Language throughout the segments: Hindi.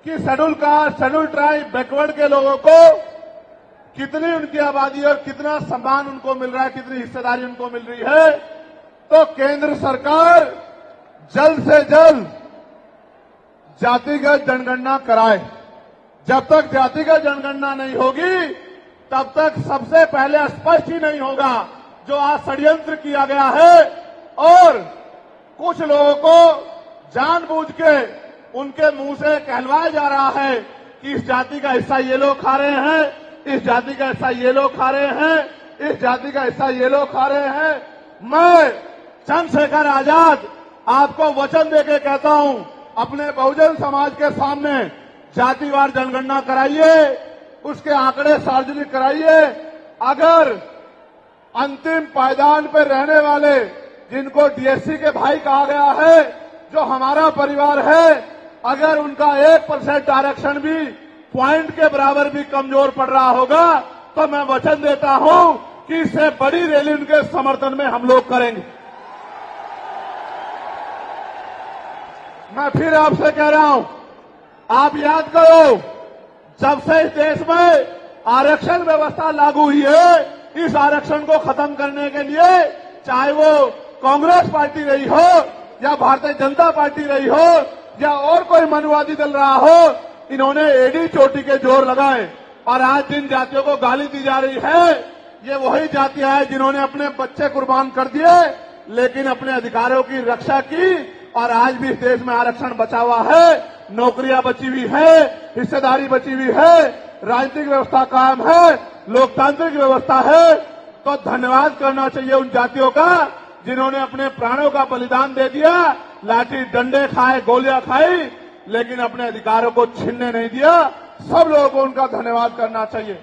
कि schedule caste, schedule tribe, backward के लोगों को कितनी उनकी आबादी और कितना सम्मान उनको मिल रहा है, कितनी हिस्सेदारी उनको मिल रही है। तो केंद्र सरकार जल्द से जल्द जातिगत जनगणना कराए। जब तक जातिगत जनगणना नहीं होगी तब तक सबसे पहले स्पष्ट ही नहीं होगा जो आज षड्यंत्र किया गया है और कुछ लोगों को जानबूझ के उनके मुंह से कहलवाया जा रहा है कि इस जाति का हिस्सा ये लोग खा रहे हैं, इस जाति का हिस्सा ये लोग खा रहे हैं, इस जाति का हिस्सा ये लोग खा रहे हैं। मैं चंद्रशेखर आजाद आपको वचन देके कहता हूं, अपने बहुजन समाज के सामने जातिवार जनगणना कराइए, उसके आंकड़े सार्वजनिक कराइए। अगर अंतिम पायदान पर रहने वाले जिनको डीएससी के भाई कहा गया है, जो हमारा परिवार है, अगर उनका 1% आरक्षण भी पॉइंट के बराबर भी कमजोर पड़ रहा होगा तो मैं वचन देता हूं कि इससे बड़ी रैली उनके समर्थन में हम लोग करेंगे। मैं फिर आपसे कह रहा हूं, आप याद करो, जब से इस देश में आरक्षण व्यवस्था लागू हुई है, इस आरक्षण को खत्म करने के लिए चाहे वो कांग्रेस पार्टी रही हो या भारतीय जनता पार्टी रही हो या और कोई मनुवादी दल रहा हो, इन्होंने एडी चोटी के जोर लगाए। और आज जिन जातियों को गाली दी जा रही है, ये वही जातियां हैं जिन्होंने अपने बच्चे कुर्बान कर दिए लेकिन अपने अधिकारों की रक्षा की और आज भी इस देश में आरक्षण बचा हुआ है, नौकरियां बची हुई है, हिस्सेदारी बची हुई है, राजनीतिक व्यवस्था कायम है, लोकतांत्रिक व्यवस्था है। तो धन्यवाद करना चाहिए उन जातियों का जिन्होंने अपने प्राणों का बलिदान दे दिया, लाठी डंडे खाए, गोलियां खाई, लेकिन अपने अधिकारों को छीनने नहीं दिया। सब लोगों को उनका धन्यवाद करना चाहिए।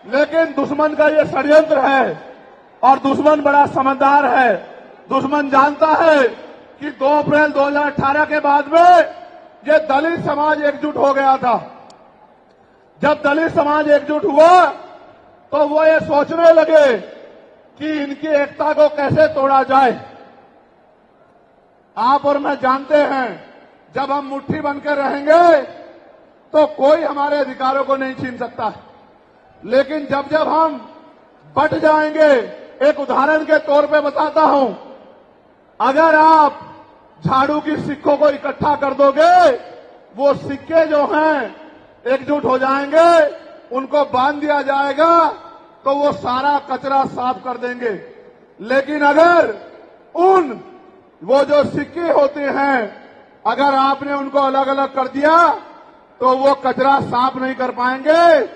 लेकिन दुश्मन का ये षड्यंत्र है और दुश्मन बड़ा समझदार है। दुश्मन जानता है कि 2 अप्रैल 2018 के बाद में ये दलित समाज एकजुट हो गया था। जब दलित समाज एकजुट हुआ तो वो ये सोचने लगे कि इनकी एकता को कैसे तोड़ा जाए। आप और मैं जानते हैं, जब हम मुट्ठी बनकर रहेंगे तो कोई हमारे अधिकारों को नहीं छीन सकता। लेकिन जब जब हम बट जाएंगे, एक उदाहरण के तौर पे बताता हूं, अगर आप झाड़ू की सिक्कों को इकट्ठा कर दोगे, वो सिक्के जो हैं एकजुट हो जाएंगे, उनको बांध दिया जाएगा तो वो सारा कचरा साफ कर देंगे। लेकिन अगर वो जो सिक्के होते हैं, अगर आपने उनको अलग अलग कर दिया तो वो कचरा साफ नहीं कर पाएंगे।